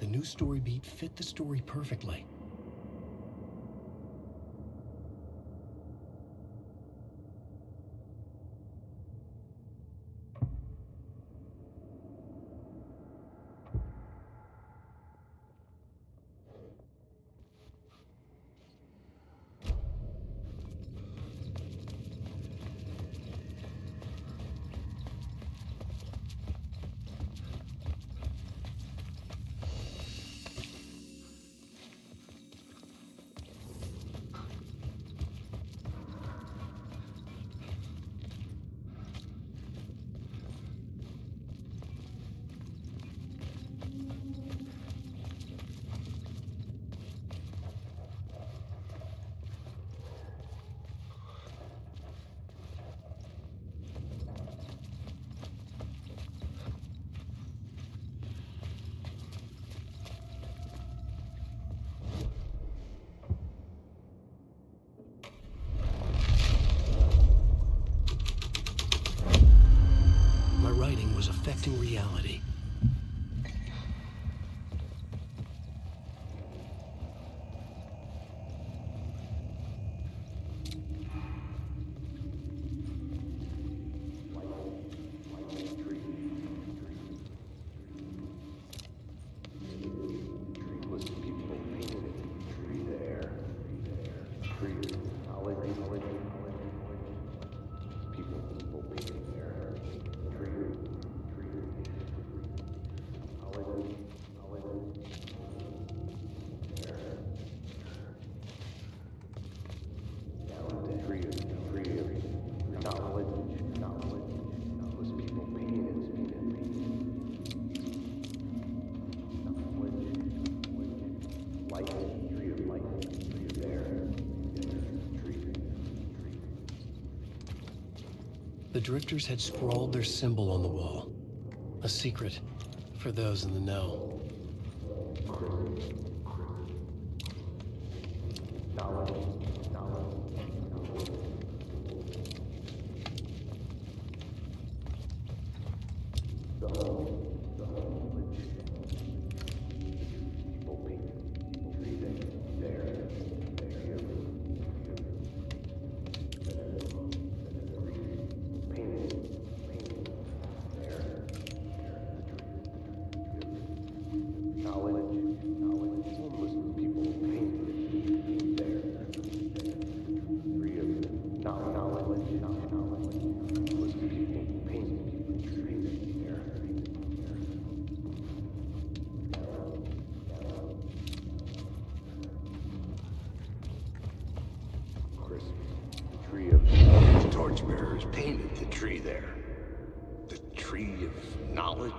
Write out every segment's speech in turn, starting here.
The new story beat fit the story perfectly. My writing was affecting reality. The drifters had scrawled their symbol on the wall. A secret for those in the know. Torchbearers painted the tree there. The tree of knowledge.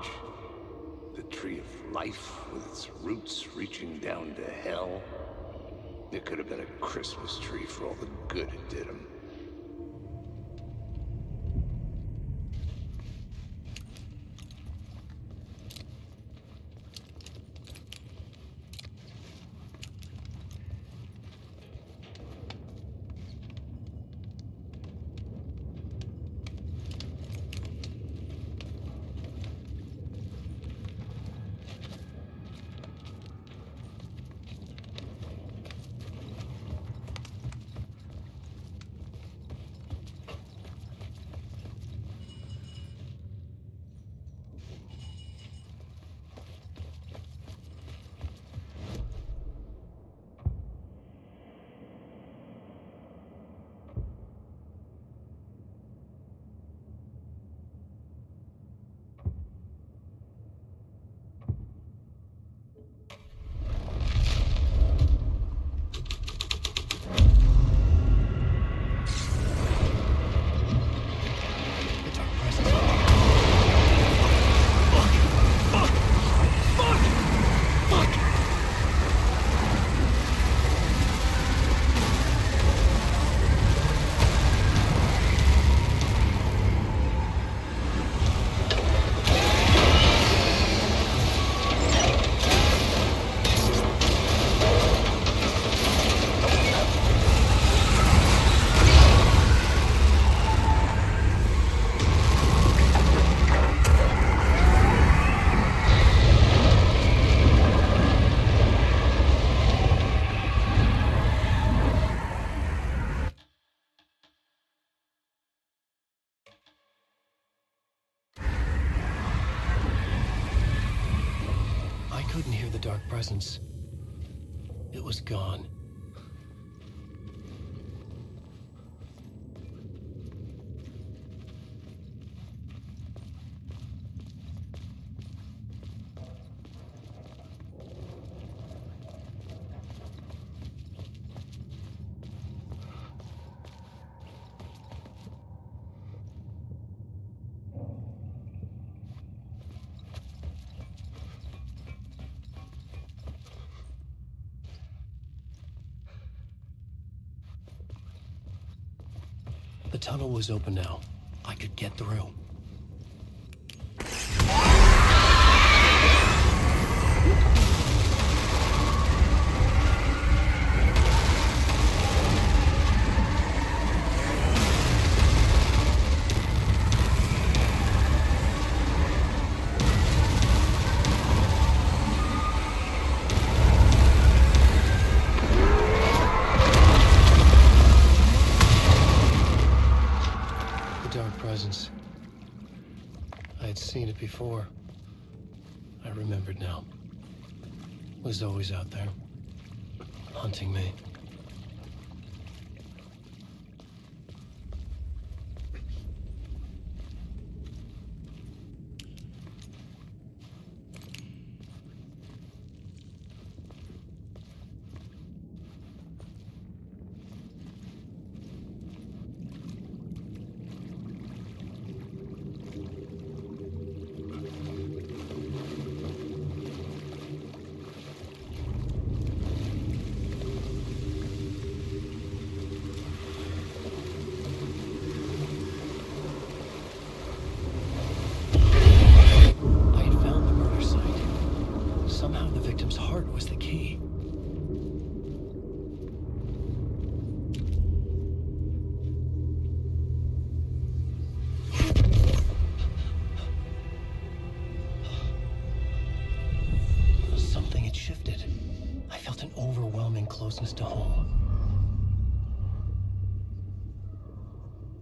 The tree of life with its roots reaching down to hell. It could have been a Christmas tree for all the good it did him. couldn't hear the dark presence. It was gone. The tunnel was open now. I could get through. Presence. I had seen it before. I remembered now. It was always out there, hunting me. Somehow the victim's heart was the key. Something had shifted. I felt an overwhelming closeness to home.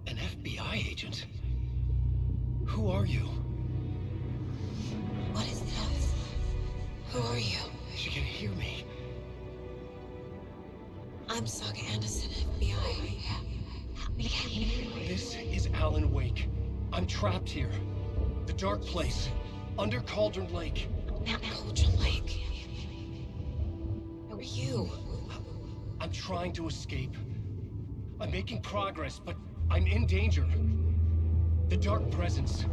An FBI agent? Who are you? What is this? Who are you? She can hear me. I'm Saga Anderson, FBI. Help me. This is Alan Wake. I'm trapped here. The dark place. Under Cauldron Lake. Mount Cauldron Lake. Who are you? I'm trying to escape. I'm making progress, but I'm in danger. The dark presence.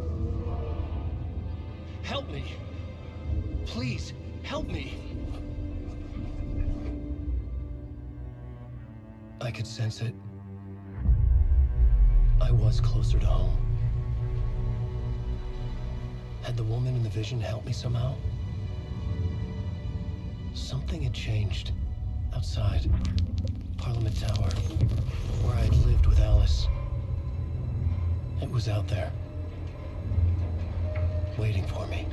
Help me. Please, help me. I could sense it. I was closer to home. Had the woman in the vision helped me somehow? Something had changed. Outside. Parliament Tower. Where I had lived with Alice. It was out there. Waiting for me.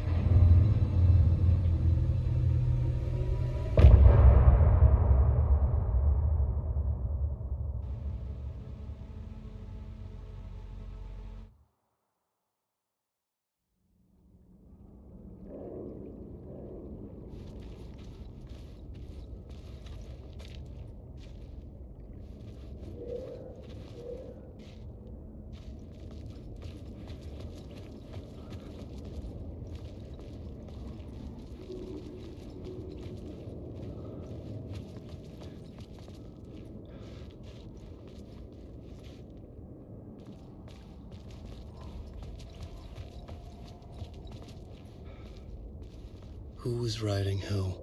Who was writing who?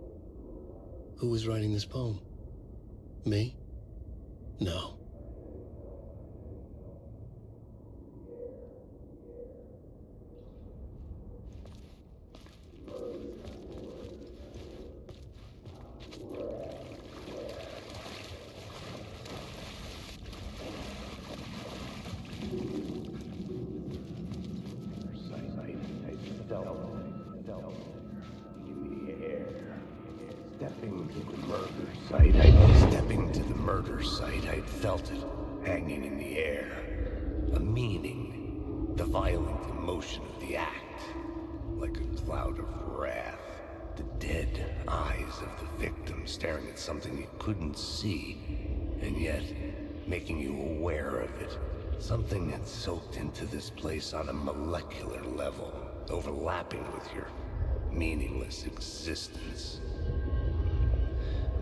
Who was writing this poem? Me? No. Stepping to the murder site, I'd felt it, hanging in the air. A meaning, the violent emotion of the act, like a cloud of wrath. The dead eyes of the victim staring at something you couldn't see, and yet making you aware of it. Something had soaked into this place on a molecular level, overlapping with your meaningless existence.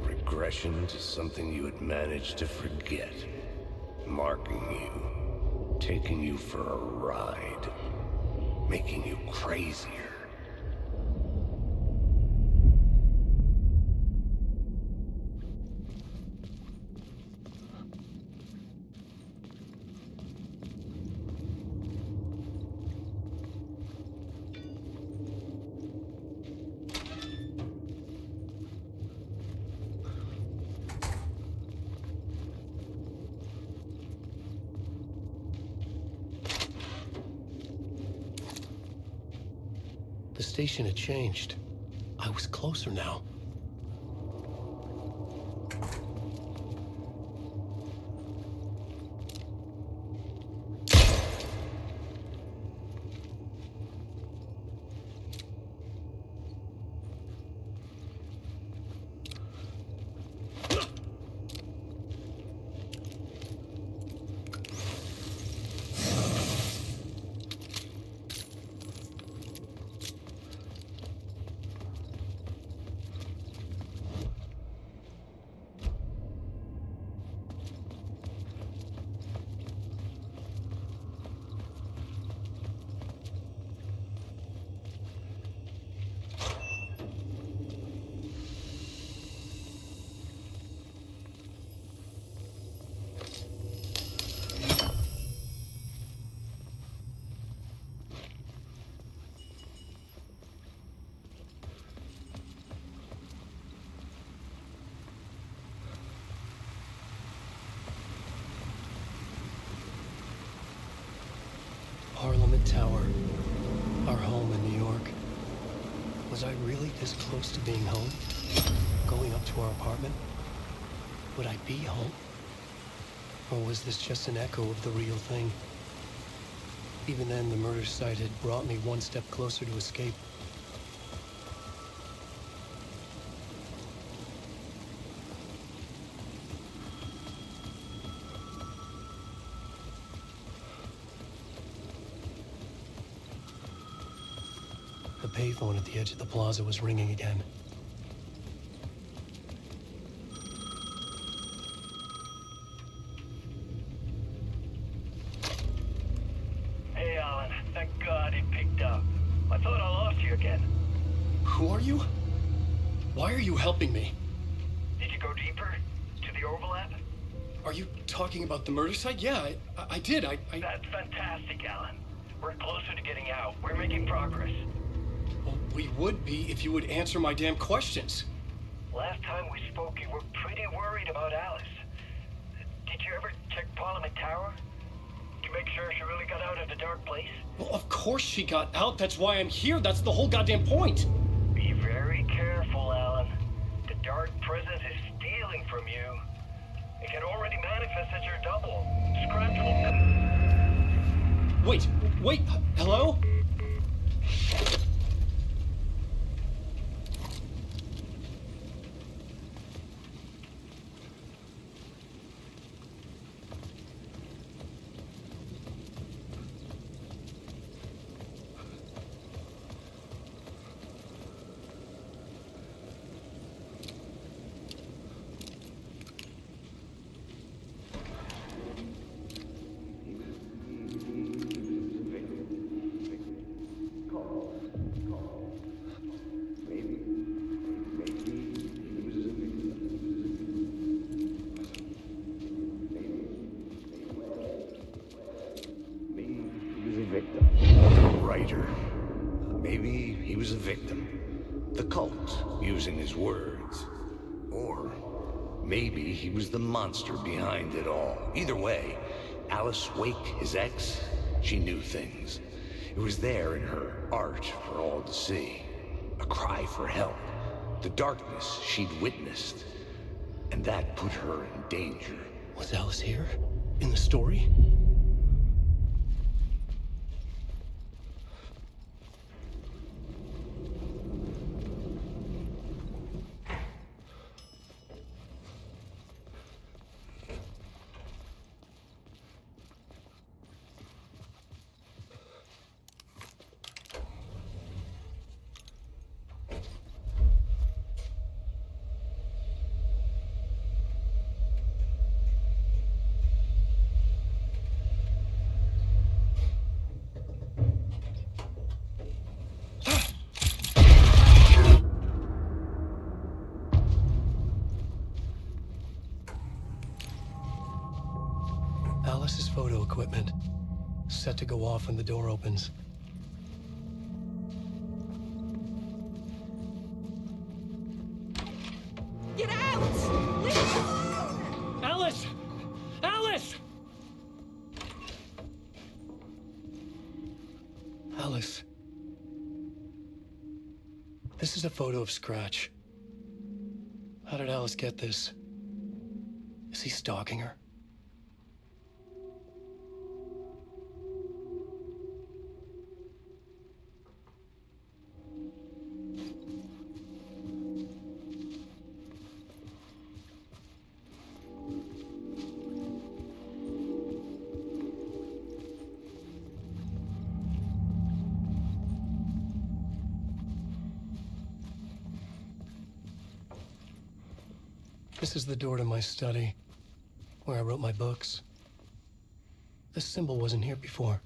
Regression to something you had managed to forget, marking you, taking you for a ride, making you crazier. The station had changed. I was closer now. Parliament Tower, our home in New York. Was I really this close to being home? Going up to our apartment? Would I be home? Or was this just an echo of the real thing? Even then, the murder site had brought me one step closer to escape. The payphone at the edge of the plaza was ringing again. Hey, Alan. Thank God he picked up. I thought I lost you again. Who are you? Why are you helping me? Did you go deeper? To the overlap? Are you talking about the murder site? Yeah, I did. That's fantastic, Alan. We're closer to getting out. We're making progress. Well, we would be if you would answer my damn questions. Last time we spoke, you were pretty worried about Alice. Did you ever check Parliament Tower? To make sure she really got out of the dark place? Well, of course she got out. That's why I'm here. That's the whole goddamn point. Be very careful, Alan. The dark presence is stealing from you. It can already manifest as your double. Scratch will... Wait, hello? Maybe he was a victim. The cult, using his words. Or maybe he was the monster behind it all. Either way, Alice Wake, his ex, she knew things. It was there in her art for all to see. A cry for help. The darkness she'd witnessed. And that put her in danger. Was Alice here? In the story? equipment, set to go off when the door opens. Get out! Leave! Alice! Alice! Alice. This is a photo of Scratch. How did Alice get this? Is he stalking her? This is the door to my study, where I wrote my books. This symbol wasn't here before.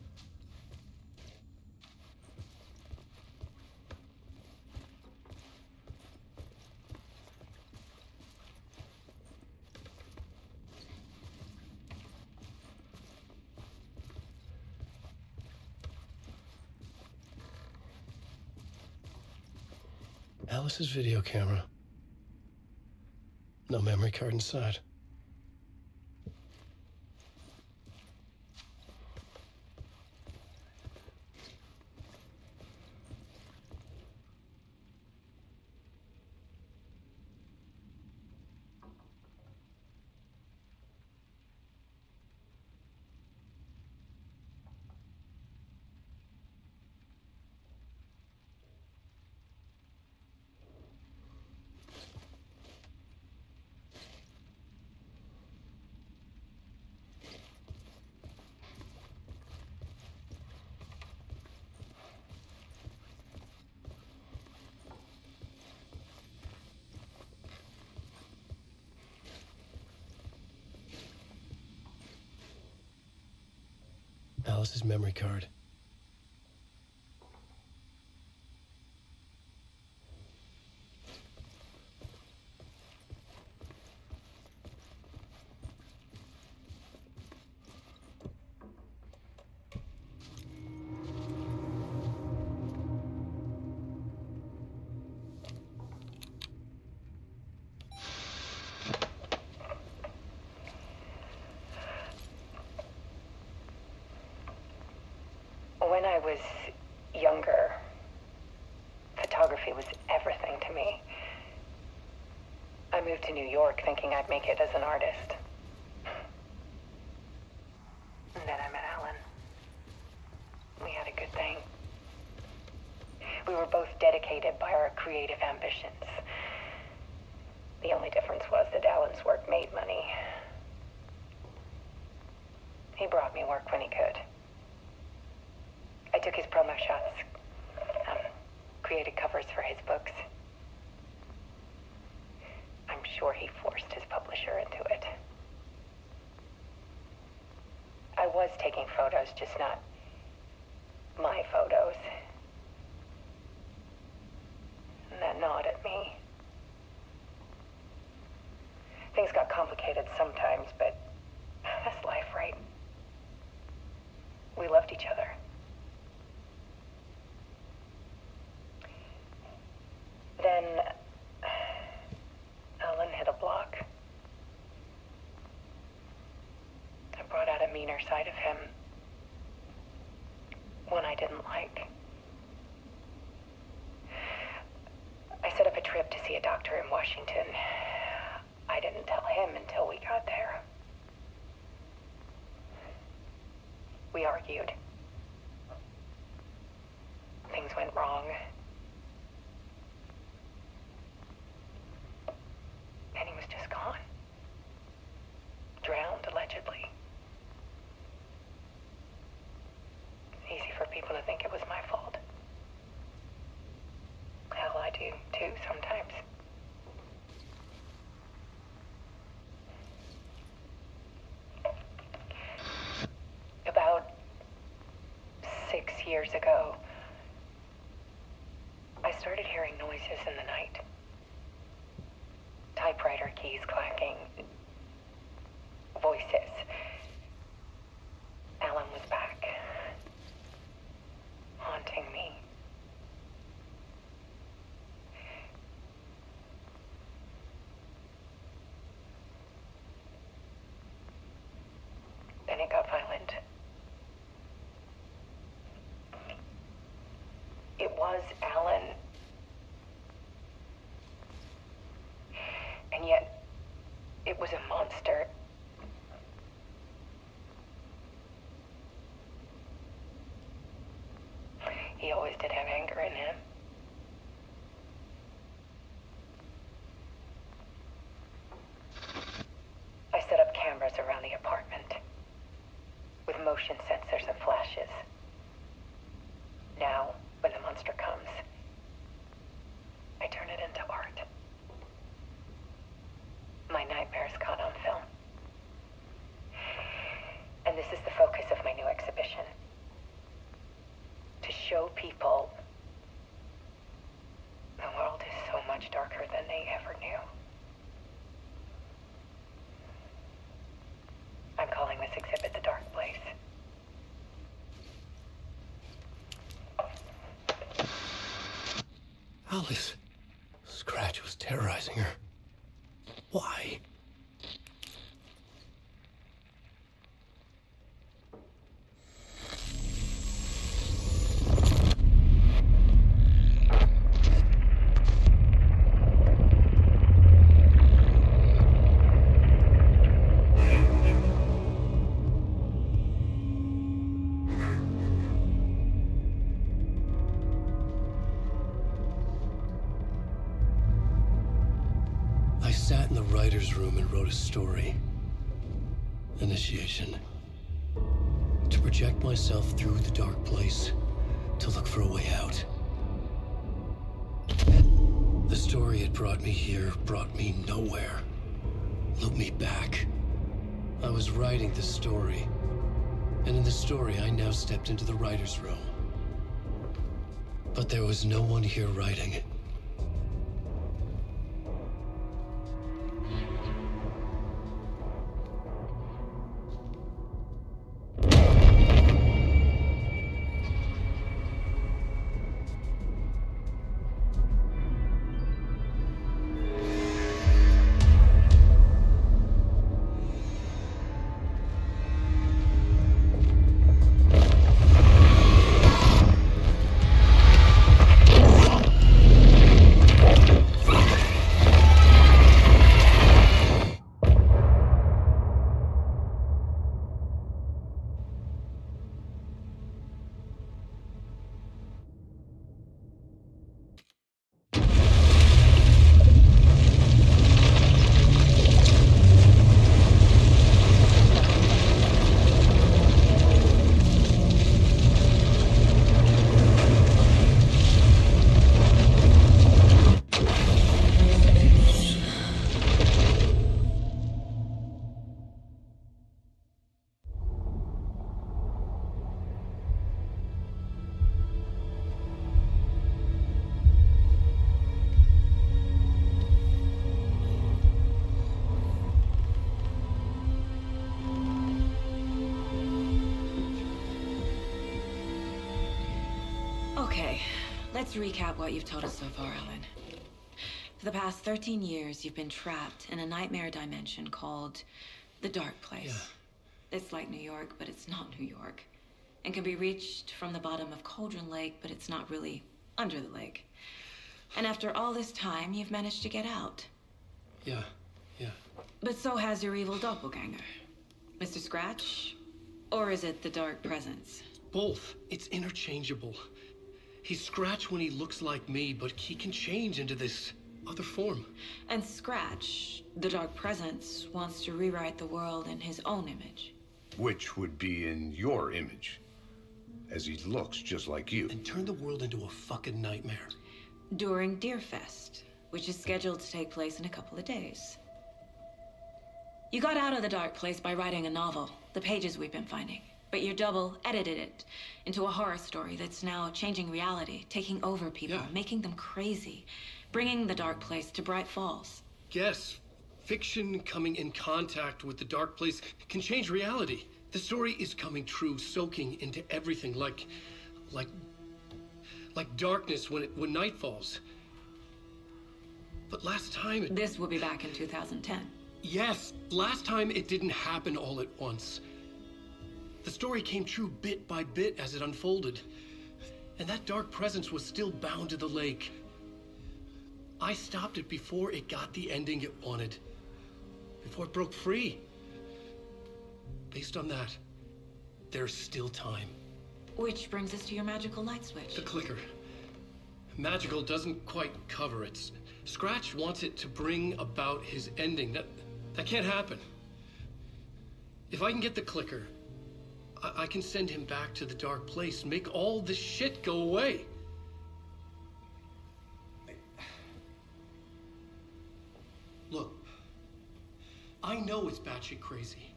Alice's video camera. No memory card inside. Alice's memory card. When I was younger, photography was everything to me. I moved to New York thinking I'd make it as an artist. And then I met Alan. We had a good thing. We were both dedicated by our creative ambitions. The only difference was that Alan's work made money. He brought me work when he could. I took his promo shots, created covers for his books. I'm sure he forced his publisher into it. I was taking photos, just not my photos. And that gnawed at me. Things got complicated sometimes, but that's life, right? We loved each other. Then Alan hit a block. I brought out a meaner side of him. One I didn't like. I set up a trip to see a doctor in Washington. I didn't tell him until we got there. We argued. Things went wrong. And he was just gone. Drowned, allegedly. Easy for people to think it was my fault. Hell, I do, too, sometimes. About 6 years ago, I started hearing noises in the night. Typewriter keys clacking. Voices. and it got violent. It was Alan. And yet, it was a monster. He always did have anger in him. I set up cameras around the apartment with motion sensors and flashes. Now, when the monster comes, I turn it into art. My nightmares caught on film. And this is the focus of my new exhibition. To show people the world is so much darker than they ever knew. I'm calling this exhibit The Dark Place. Alice. Scratch was terrorizing her. Why? I sat in the writer's room and wrote a story. Initiation. To project myself through the dark place, to look for a way out. The story had brought me here, brought me nowhere. Looped me back. I was writing the story. And in the story, I now stepped into the writer's room. But there was no one here writing. Okay, let's recap what you've told us so far, Alan. For the past 13 years, you've been trapped in a nightmare dimension called the Dark Place. Yeah. It's like New York, but it's not New York. And can be reached from the bottom of Cauldron Lake, but it's not really under the lake. And after all this time, you've managed to get out. Yeah. But so has your evil doppelganger. Mr. Scratch? Or is it the Dark Presence? Both. It's interchangeable. He's Scratch when he looks like me, but he can change into this other form. And Scratch, the Dark Presence, wants to rewrite the world in his own image. Which would be in your image, as he looks just like you. And turn the world into a fucking nightmare. During Deerfest, which is scheduled to take place in a couple of days. You got out of the Dark Place by writing a novel, the pages we've been finding. But your double edited it into a horror story that's now changing reality, taking over people, Yeah. making them crazy, bringing the Dark Place to Bright Falls. Yes, fiction coming in contact with the dark place can change reality. The story is coming true, soaking into everything, like darkness when night falls. But last time This will be back in 2010. yes, last time it didn't happen all at once. The story came true bit by bit as it unfolded. And that dark presence was still bound to the lake. I stopped it before it got the ending it wanted. Before it broke free. Based on that, there's still time. Which brings us to your magical light switch. The clicker. Magical doesn't quite cover it. Scratch wants it to bring about his ending. That can't happen. If I can get the clicker, I can send him back to the dark place, make all this shit go away. Look, I know it's batshit crazy.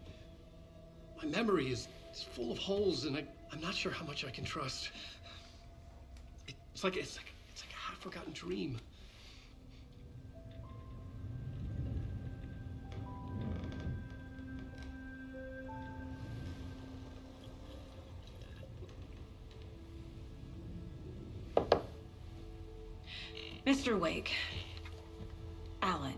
My memory is full of holes, and I'm not sure how much I can trust. It's like a half-forgotten dream. Mr. Wake. Alan.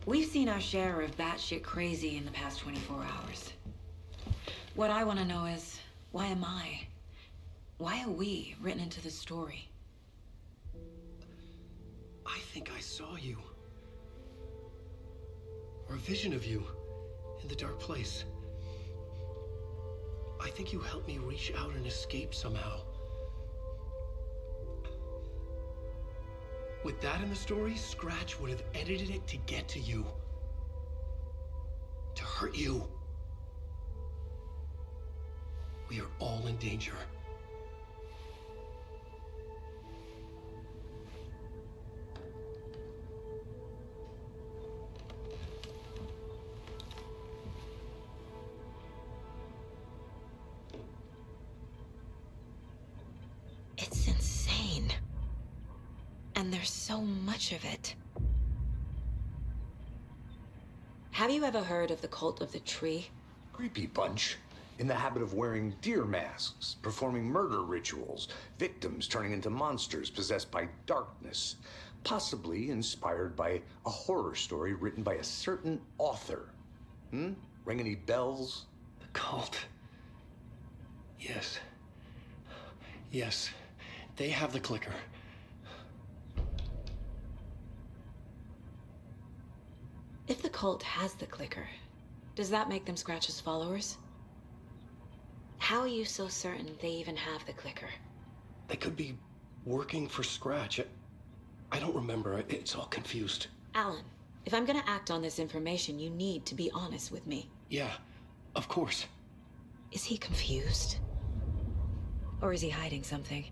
We've seen our share of batshit crazy in the past 24 hours. What I want to know is, why am I? Why are we written into the story? I think I saw you. Or a vision of you in the dark place. I think you helped me reach out and escape somehow. With that in the story, Scratch would have edited it to get to you. To hurt you. We are all in danger. It's insane. And there's so much of it. Have you ever heard of the Cult of the Tree? Creepy bunch. In the habit of wearing deer masks, performing murder rituals, victims turning into monsters possessed by darkness, possibly inspired by a horror story written by a certain author. Ring any bells? The cult. Yes. Yes. They have the clicker. If the cult has the clicker, does that make them Scratch's followers? How are you so certain they even have the clicker? They could be working for Scratch. I don't remember. It's all confused. Alan, if I'm gonna act on this information, you need to be honest with me. Yeah, of course. Is he confused? Or is he hiding something?